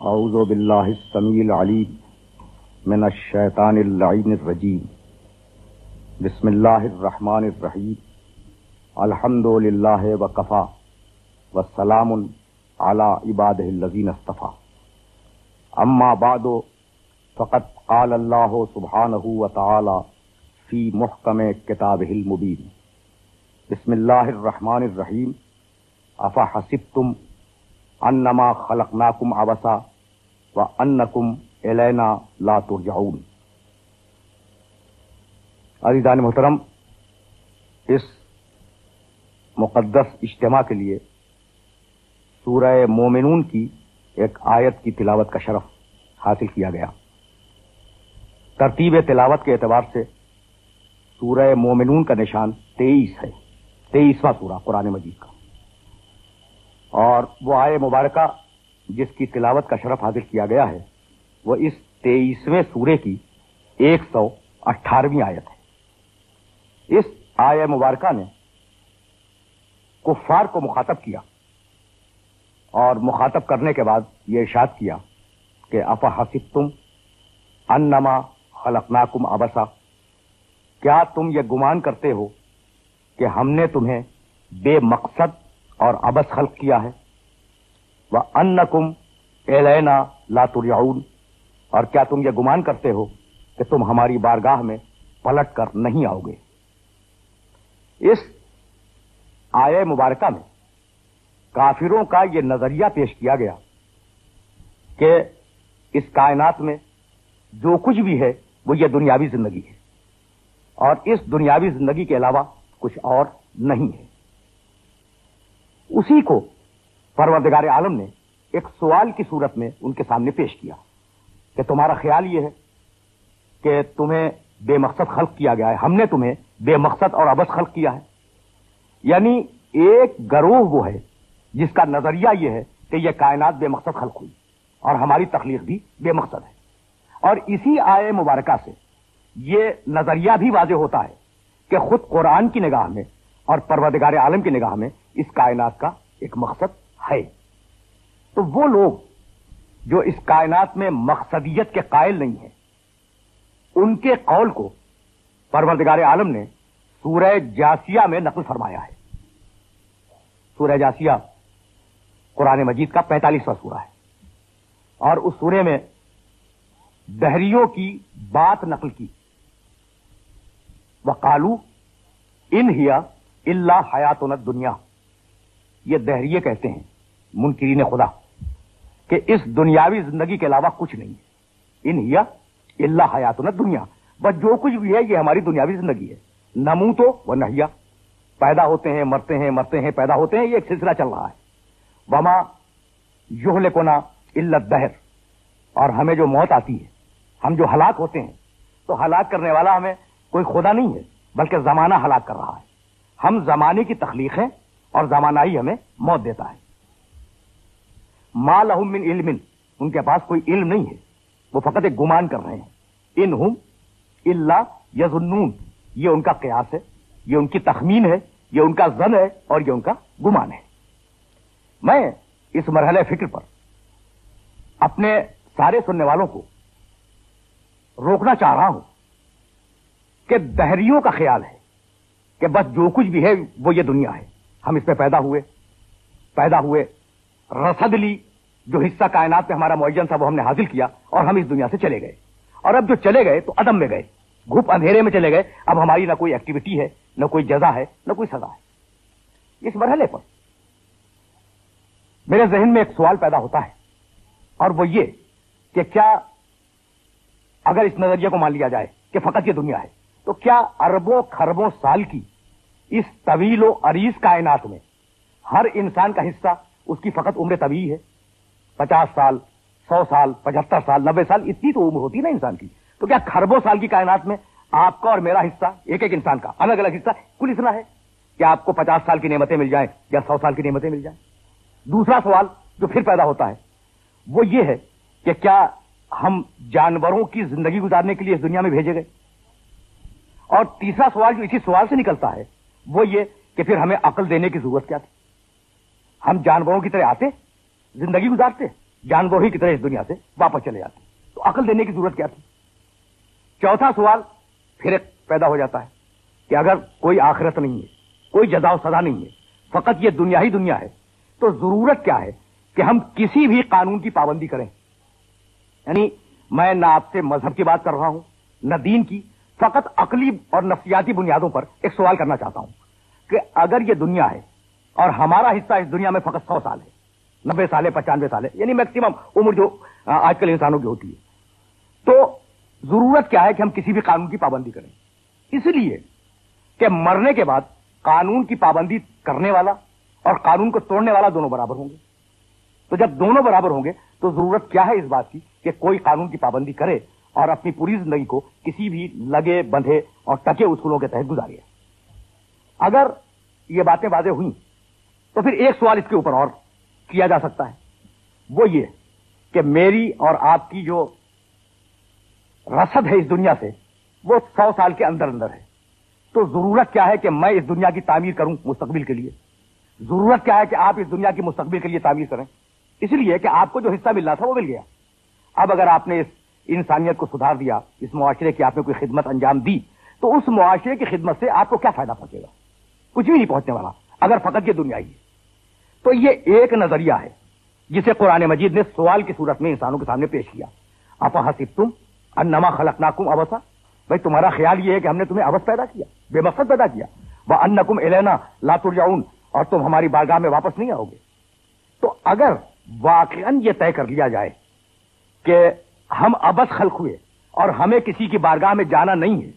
اعوذ باللہ السمیع العلیم من الشیطان اللعین الرجیم بسم اللہ الرحمن الرحیم الحمد للہ وکفی والسلام علی عبادہ الذین اصطفی اما بعد فقد قال اللہ سبحانہ وتعالی فی محکم کتابہ المبین بسم اللہ الرحمن الرحیم افحسبتم انما خلقناکم عبثا وانکم الینا لا ترجعون۔ عزیزان محترم، اس مقدس اجتماع کے لیے سورہ مومنون کی ایک آیت کی تلاوت کا شرف حاصل کیا گیا۔ ترتیب تلاوت کے اعتبار سے سورہ مومنون کا نشان 23 ہے، 23واں سورہ قرآن مجید کا، اور وہ آیت مبارکہ جس کی تلاوت کا شرف حاصل کیا گیا ہے وہ اس 23ویں سورے کی 118ویں آیت ہے۔ اس آیت مبارکہ نے کفار کو مخاطب کیا اور مخاطب کرنے کے بعد یہ ارشاد کیا کہ افحسبتم انما خلقناکم عبثا، کیا تم یہ گمان کرتے ہو کہ ہم نے تمہیں بے مقصد اور عبث خلق کیا ہے؟ وَأَنَّكُمْ إِلَيْنَا لَا تُرْجَعُونَ، اور کیا تم یہ گمان کرتے ہو کہ تم ہماری بارگاہ میں پلٹ کر نہیں آؤ گے؟ اس آیہ مبارکہ میں کافروں کا یہ نظریہ پیش کیا گیا کہ اس کائنات میں جو کچھ بھی ہے وہ یہ دنیاوی زندگی ہے، اور اس دنیاوی زندگی کے علاوہ کچھ اور نہیں ہے۔ اسی کو پروردگار عالم نے ایک سوال کی صورت میں ان کے سامنے پیش کیا کہ تمہارا خیال یہ ہے کہ تمہیں بے مقصد خلق کیا گیا ہے، ہم نے تمہیں بے مقصد اور عبث خلق کیا ہے؟ یعنی ایک گروہ وہ ہے جس کا نظریہ یہ ہے کہ یہ کائنات بے مقصد خلق ہوئی اور ہماری تخلیق بھی بے مقصد ہے، اور اسی آیہ مبارکہ سے یہ نظریہ بھی واضح ہوتا ہے کہ خود قرآن کی نگاہ میں اور پروردگار عالم کی نگاہ میں اس کائنات کا ایک مقصد ہے۔ تو وہ لوگ جو اس کائنات میں مقصدیت کے قائل نہیں ہیں، ان کے قول کو پروردگار عالم نے سورہ جاسیہ میں نقل فرمایا ہے۔ سورہ جاسیہ قرآن مجید کا 45واں سورہ ہے، اور اس سورے میں دہریوں کی بات نقل کی۔ وقالو ان ہیا الا حیاتنا الدنیا، یہ دہریے کہتے ہیں منکرین خدا کہ اس دنیاوی زندگی کے علاوہ کچھ نہیں ہے۔ ان ہیا الا حیاتنا الدنیا، بس جو کچھ بھی ہے یہ ہماری دنیاوی زندگی ہے۔ نموتو و نحیا، پیدا ہوتے ہیں مرتے ہیں، مرتے ہیں پیدا ہوتے ہیں، یہ ایک سلسلہ چل رہا ہے۔ وما یہلکنا الا الدہر، اور ہمیں جو موت آتی ہے، ہم جو ہلاک ہوتے ہیں، تو ہلاک کرنے والا ہمیں کوئی خدا نہیں ہے بلکہ زمانہ ہلاک کر رہا ہے۔ ہم زمانے کی تخلیق ہیں اور زمانہ ہی ہمیں موت دیتا ہے۔ ما لہم من علم، ان کے پاس کوئی علم نہیں ہے، وہ فقط ایک گمان کر رہے ہیں۔ ان ہم الا یظنون، یہ ان کا قیاس ہے، یہ ان کی تخمین ہے، یہ ان کا ظن ہے، اور یہ ان کا گمان ہے۔ میں اس مرحلے فکر پر اپنے سارے سننے والوں کو روکنا چاہ رہا ہوں کہ دہریوں کا خیال ہے کہ بس جو کچھ بھی ہے وہ یہ دنیا ہے، ہم اس پہ پیدا ہوئے، رصد لی، جو حصہ کائنات پہ ہمارا معین تھا وہ ہم نے حاصل کیا، اور ہم اس دنیا سے چلے گئے، اور اب جو چلے گئے تو عدم میں گئے، گھپ اندھیرے میں چلے گئے۔ اب ہماری نہ کوئی ایکٹیویٹی ہے، نہ کوئی جزا ہے، نہ کوئی سزا ہے۔ اس مرحلے پر میرے ذہن میں ایک سوال پیدا ہوتا ہے، اور وہ یہ کہ کیا اگر اس نظریے کو مان لیا جائے کہ فقط یہ دنیا ہے، تو کیا اربوں خربوں سال کی اس طویل و عریض کائنات میں ہر انسان کا حصہ اس کی فقط عمر طبیعی ہے؟ 50 سال، 100 سال، 75 سال، 90 سال، اتنی تو عمر ہوتی ہے نا انسان کی۔ تو کیا خربوں سال کی کائنات میں آپ کا اور میرا حصہ، ایک ایک انسان کا الگ الگ حصہ کل اتنا ہے کہ آپ کو 50 سال کی نعمتیں مل جائیں یا 100 سال کی نعمتیں مل جائیں؟ دوسرا سوال جو پھر پیدا ہوتا ہے وہ یہ ہے کہ کیا ہم جانوروں کی زندگی گزارنے کے لیے اس دنیا میں بھیجے گئے؟ اور تیسرا سوال جو اسی سوال سے نکلتا ہے وہ یہ کہ پھر ہمیں عقل دینے کی ضرورت کیا تھی؟ ہم جانوروں کی طرح آتے، زندگی گزارتے، جانور ہی کی طرح اس دنیا سے واپس چلے جاتے. تو عقل دینے کی ضرورت کیا تھی؟ چوتھا سوال پھر ایک پیدا ہو جاتا ہے کہ اگر کوئی آخرت نہیں ہے، کوئی جزا و سزا نہیں ہے، فقط یہ دنیا ہی دنیا ہے، تو ضرورت کیا ہے کہ ہم کسی بھی قانون کی پابندی کریں؟ یعنی میں نہ آپ سے مذہب کی بات کر رہا ہوں نہ دین کی، فقط عقلی اور نفسیاتی بنیادوں پر ایک سوال کرنا چاہتا ہوں کہ اگر یہ دنیا ہے اور ہمارا حصہ اس دنیا میں فقط 100 سال ہے، 90 سال ہے، 95 سال ہے، یعنی میکسیمم عمر جو آج کل انسانوں کی ہوتی ہے، تو ضرورت کیا ہے کہ ہم کسی بھی قانون کی پابندی کریں؟ اس لیے کہ مرنے کے بعد قانون کی پابندی کرنے والا اور قانون کو توڑنے والا دونوں برابر ہوں گے. تو جب دونوں برابر ہوں گے تو ضرورت کیا ہے اس بات کی کہ کوئی قانون کی پابندی کرے اور اپنی پوری زندگی کو کسی بھی لگے بندھے اور ٹکے اصولوں کے تحت گزارے. اگر یہ باتیں واضح ہوئیں تو پھر ایک سوال اس کے اوپر اور کیا جا سکتا ہے، وہ یہ کہ میری اور آپ کی جو رسد ہے اس دنیا سے وہ 100 سال کے اندر اندر ہے. تو ضرورت کیا ہے کہ میں اس دنیا کی تعمیر کروں مستقبل کے لیے؟ ضرورت کیا ہے کہ آپ اس دنیا کی مستقبل کے لیے تعمیر کریں؟ اس لیے کہ آپ کو جو حصہ مل رہا تھا وہ مل گیا. اب اگر آپ نے اس انسانیت کو سدھار دیا، اس معاشرے کی آپ نے کوئی خدمت انجام دی، تو اس معاشرے کی خدمت سے آپ کو کیا فائدہ پہنچے گا؟ کچھ بھی نہیں پہنچنے والا اگر فقط یہ دنیا ہی ہے. تو یہ ایک نظریہ ہے جسے قرآن مجید نے سوال کی صورت میں انسانوں کے سامنے پیش کیا. افحسبتم انما خلقناکم عبثا، بھائی تمہارا خیال یہ ہے کہ ہم نے تمہیں عبث پیدا کیا، بے مقصد پیدا کیا، وانکم الینا لا ترجعون، اور تم ہماری بارگاہ میں واپس نہیں آؤ گے. تو اگر واقعاً یہ طے کر لیا جائے کہ ہم عبث خلق ہوئے اور ہمیں کسی کی بارگاہ میں جانا نہیں ہے،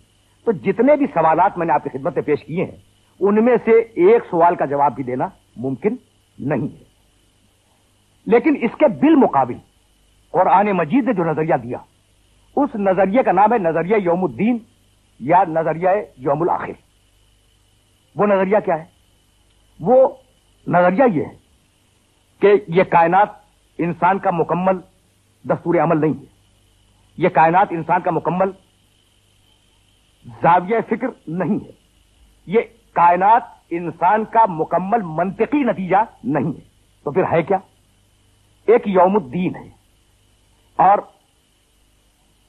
تو جتنے بھی سوالات میں نے آپ کی خدمت میں پیش کیے ہیں ان میں سے ایک سوال کا جواب بھی دینا ممکن نہیں ہے. لیکن اس کے بالمقابل قرآن مجید نے جو نظریہ دیا اس نظریے کا نام ہے نظریہ یوم الدین یا نظریہ یوم الآخر. وہ نظریہ کیا ہے؟ وہ نظریہ یہ ہے کہ یہ کائنات انسان کا مکمل دستور عمل نہیں ہے، یہ کائنات انسان کا مکمل زاویہ فکر نہیں ہے، یہ کائنات انسان کا مکمل منطقی نتیجہ نہیں ہے. تو پھر ہے کیا؟ ایک یوم الدین ہے. اور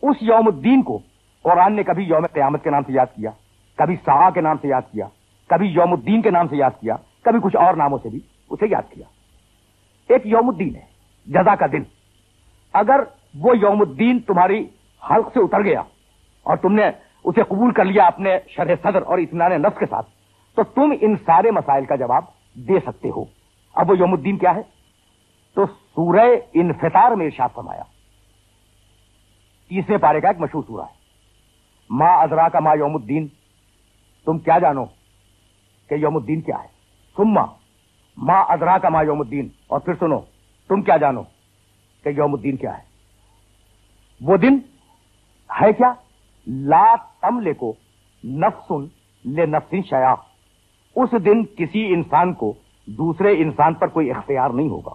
اس یوم الدین کو قرآن نے کبھی یوم قیامت کے نام سے یاد کیا، کبھی ساعہ کے نام سے یاد کیا، کبھی یوم الدین کے نام سے یاد کیا، کبھی کچھ اور ناموں سے بھی اسے یاد کیا. ایک یوم الدین ہے، جزا کا دن. اگر وہ یوم الدین تمہاری حلق سے اتر گیا اور تم نے اسے قبول کر لیا اپنے شرح صدر اور اطمینان نفس کے ساتھ، تو تم ان سارے مسائل کا جواب دے سکتے ہو. اب وہ یوم الدین کیا ہے؟ تو سورہ انفطار میں ارشاد فرمایا، 30ویں پارے کا ایک مشہور سورہ ہے، ما ادراک ما یوم الدین، تم کیا جانو کہ یوم الدین کیا ہے؟ ثم ما ادراک ما یوم الدین، اور پھر سنو تم کیا جانو کہ یوم الدین کیا ہے؟ وہ دن ہے کیا؟ لا تملک نفس لنفس شیئا، اس دن کسی انسان کو دوسرے انسان پر کوئی اختیار نہیں ہوگا.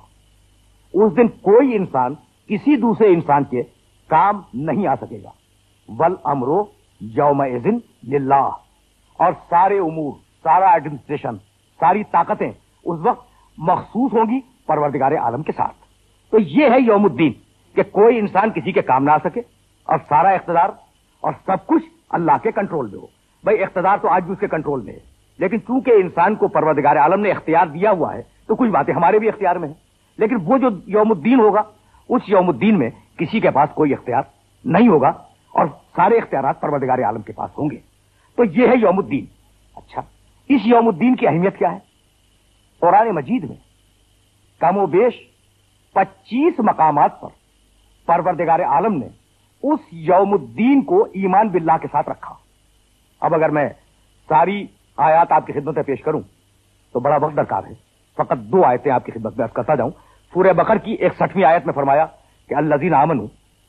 اس دن کوئی انسان کسی دوسرے انسان کے کام نہیں آ سکے گا. والامر یومئذ للہ، اور سارے امور، سارا ایڈمنسٹریشن، ساری طاقتیں اس وقت مخصوص ہوں گی پروردگار عالم کے ساتھ. تو یہ ہے یوم الدین کہ کوئی انسان کسی کے کام نہ آ سکے اور سارا اقتدار اور سب کچھ اللہ کے کنٹرول میں ہو. بھائی اقتدار تو آج بھی اس کے کنٹرول میں ہے، لیکن چونکہ انسان کو پروردگار عالم نے اختیار دیا ہوا ہے تو کچھ باتیں ہمارے بھی اختیار میں ہیں. لیکن وہ جو یوم الدین ہوگا اس یوم الدین میں کسی کے پاس کوئی اختیار نہیں ہوگا اور سارے اختیارات پروردگار عالم کے پاس ہوں گے. تو یہ ہے یوم الدین. اچھا، اس یوم الدین کی اہمیت کیا ہے؟ قرآن مجید میں کم و بیش 25 مقامات پر پروردگار عالم نے اس یوم الدین کو ایمان باللہ کے ساتھ رکھا. اب اگر میں ساری آیات آپ کی خدمت میں پیش کروں تو بڑا وقت درکار ہے. فقط 2 آیتیں آپ کی خدمت میں عرض کرتا جاؤں. سورہ بقرہ کی 61ویں آیت میں فرمایا کہ الذین آمنوا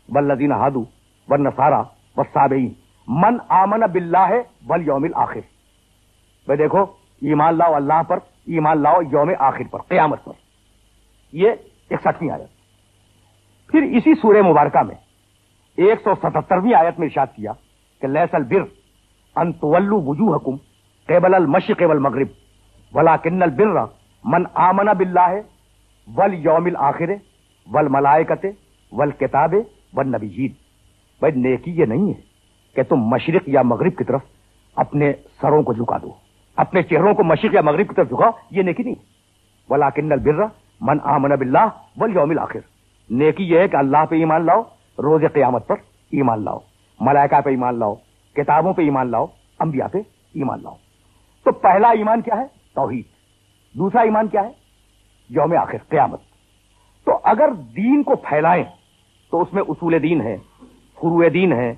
والذین ہادوا والنصارى والصابئین من آمن باللہ والیوم الآخر. بھائی دیکھو، ایمان لاؤ اللہ پر، ایمان لاؤ یوم آخر پر، قیامت پر. یہ 61ویں آیت. پھر اسی سورہ مبارکہ میں 177ویں آیت میں ارشاد کیا کہ لیس البر ان تولوا وجوہکم قبل المشرق والمغرب ولکن البر من آمن باللہ والیوم الآخر والملائکۃ والکتاب والنبیین. بھائی نیکی یہ نہیں ہے کہ تم مشرق یا مغرب کی طرف اپنے سروں کو جھکا دو، اپنے چہروں کو مشرق یا مغرب کی طرف جھکاؤ، یہ نیکی نہیں. ولکن البر من آمن باللہ والیوم الآخر. نیکی یہ ہے کہ اللہ پہ ایمان لاؤ، روز قیامت پر ایمان لاؤ، ملائکہ پہ ایمان لاؤ، کتابوں پہ ایمان لاؤ، انبیاء پہ ایمان لاؤ. تو پہلا ایمان کیا ہے؟ توحید. دوسرا ایمان کیا ہے؟ یوم آخر، قیامت. تو اگر دین کو پھیلائیں تو اس میں اصول دین ہے، فروع دین ہے،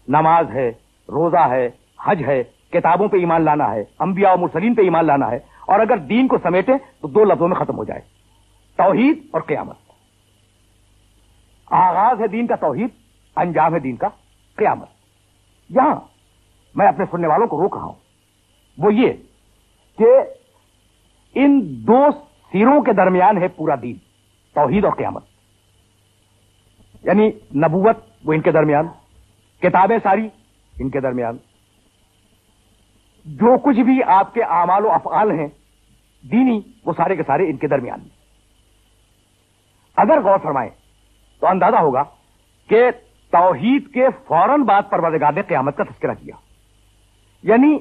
نماز ہے، روزہ ہے، حج ہے، کتابوں پہ ایمان لانا ہے، انبیاء و مرسلین پہ ایمان لانا ہے. اور اگر دین کو سمیٹیں تو دو لفظوں میں ختم ہو جائے، توحید اور قیامت. آغاز ہے دین کا توحید، انجام ہے دین کا قیامت. یہاں میں اپنے سننے والوں کو روک رہا ہوں وہ یہ کہ ان دو سروں کے درمیان ہے پورا دین، توحید اور قیامت. یعنی نبوت وہ ان کے درمیان، کتابیں ساری ان کے درمیان، جو کچھ بھی آپ کے اعمال و افعال ہیں دینی وہ سارے کے سارے ان کے درمیان. اگر غور فرمائیں تو اندازہ ہوگا کہ توحید کے فوراً بعد پروردگار نے قیامت کا تذکرہ کیا. یعنی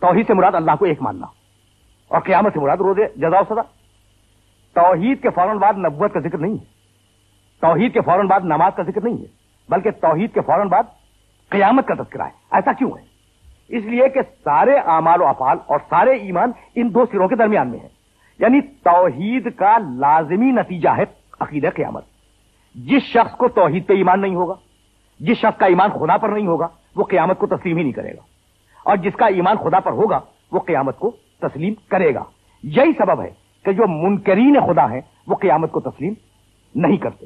توحید سے مراد اللہ کو ایک ماننا اور قیامت سے مراد روز جزا و سزا. توحید کے فوراً بعد نبوت کا ذکر نہیں ہے، توحید کے فوراً بعد نماز کا ذکر نہیں ہے، بلکہ توحید کے فوراً بعد قیامت کا تذکرہ ہے. ایسا کیوں ہے؟ اس لیے کہ سارے اعمال و افعال اور سارے ایمان ان دو سروں کے درمیان میں ہے. یعنی توحید کا لازمی نتیجہ ہے عقیدہ قیامت. جس شخص کو توحید پہ ایمان نہیں ہوگا، جس شخص کا ایمان خدا پر نہیں ہوگا، وہ قیامت کو تسلیم ہی نہیں کرے گا. اور جس کا ایمان خدا پر ہوگا وہ قیامت کو تسلیم کرے گا. یہی سبب ہے کہ جو منکرین خدا ہیں وہ قیامت کو تسلیم نہیں کرتے،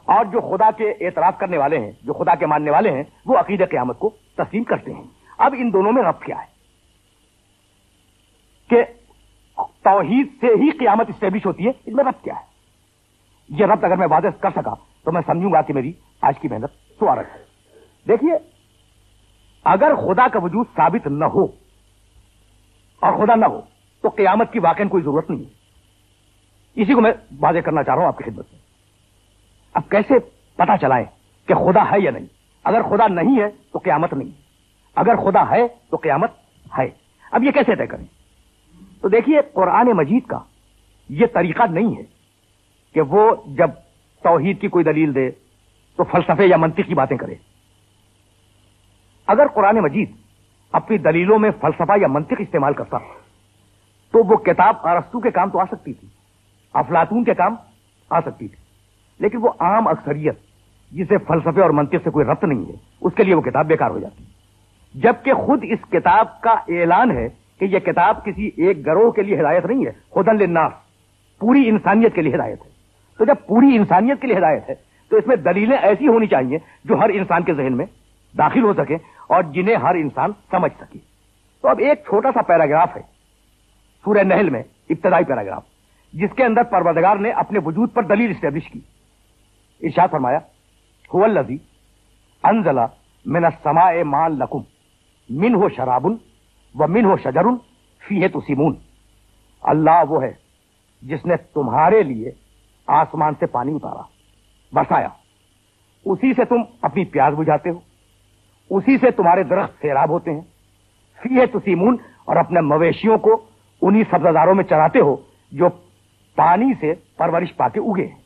اور جو خدا کے اعتراف کرنے والے ہیں، جو خدا کے ماننے والے ہیں، وہ عقیدہ قیامت کو تسلیم کرتے ہیں. اب ان دونوں میں ربط کیا ہے کہ توحید سے ہی قیامت اسٹیبلش ہوتی ہے؟ اس میں ربط کیا ہے؟ یہ ربط اگر میں واضح کر سکا تو میں سمجھوں گا کہ میری آج کی محنت سوارت ہے. دیکھیے، اگر خدا کا وجود ثابت نہ ہو اور خدا نہ ہو تو قیامت کی واقعی کوئی ضرورت نہیں ہے. اسی کو میں واضح کرنا چاہ رہا ہوں آپ کی خدمت میں. اب کیسے پتا چلائیں کہ خدا ہے یا نہیں؟ اگر خدا نہیں ہے تو قیامت نہیں، اگر خدا ہے تو قیامت ہے. اب یہ کیسے طے کریں؟ تو دیکھیے، قرآن مجید کا یہ طریقہ نہیں ہے کہ وہ جب توحید کی کوئی دلیل دے تو فلسفے یا منطق کی باتیں کرے. اگر قرآن مجید اپنی دلیلوں میں فلسفہ یا منطق استعمال کرتا تو وہ کتاب ارسطو کے کام تو آ سکتی تھی، افلاطون کے کام آ سکتی تھی، لیکن وہ عام اکثریت جسے فلسفے اور منطق سے کوئی ربط نہیں ہے، اس کے لیے وہ کتاب بیکار ہو جاتی. جبکہ خود اس کتاب کا اعلان ہے کہ یہ کتاب کسی ایک گروہ کے لیے ہدایت نہیں ہے، ہدی للناس، پوری انسانیت کے لیے ہدایت ہے. تو جب پوری انسانیت کے لیے ہدایت ہے تو اس میں دلیلیں ایسی ہونی چاہیے جو ہر انسان کے ذہن میں داخل ہو سکے اور جنہیں ہر انسان سمجھ سکے. تو اب ایک چھوٹا سا پیراگراف ہے سورہ نحل میں، ابتدائی پیراگراف، جس کے اندر پروردگار نے اپنے وجود پر دلیل اسٹیبلش کی. ارشاد فرمایا، هو الذی انزل من السماء ماء لکم منہ شراب ومنہ شجر فیہ تسیمون. اللہ وہ ہے جس نے تمہارے لیے آسمان سے پانی اتارا، برسایا، اسی سے تم اپنی پیاس بجھاتے ہو، اسی سے تمہارے درخت سیراب ہوتے ہیں. فیہ تسیمون، اور اپنے مویشیوں کو انہی سبززاروں میں چراتے ہو جو پانی سے پرورش پا کے اگے ہیں.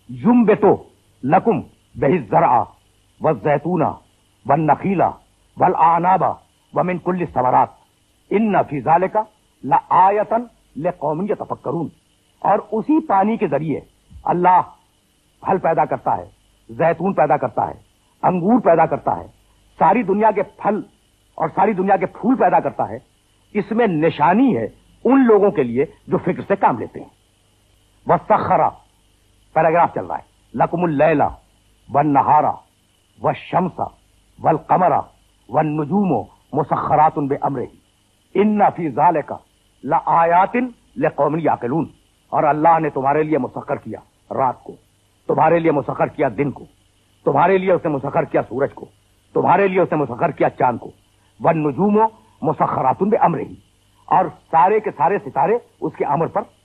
ینبتو لکم بہ الزرع والزیتون والنخیل والاعناب ومن کل الثمرات ان فی ذلک لآیۃ لقوم یتفکرون. اور اسی پانی کے ذریعے اللہ پھل پیدا کرتا ہے، زیتون پیدا کرتا ہے، انگور پیدا کرتا ہے، ساری دنیا کے پھل اور ساری دنیا کے پھول پیدا کرتا ہے. اس میں نشانی ہے ان لوگوں کے لیے جو فکر سے کام لیتے ہیں. وسخر، پیراگراف چل رہا ہے، لکم اللیل والنہار والشمس والقمر والنجوم مسخرات بامرہ ان فی ذلک لآیات لقوم یعقلون. اور اللہ نے تمہارے لیے مسخر کیا رات کو، تمہارے لیے مسخر کیا دن کو، تمہارے لیے اس نے مسخر کیا سورج کو، تمہارے لیے اس نے مسخر کیا چاند کو. والنجوم مسخرات بامرہ، اور سارے کے سارے ستارے اس کے امر پر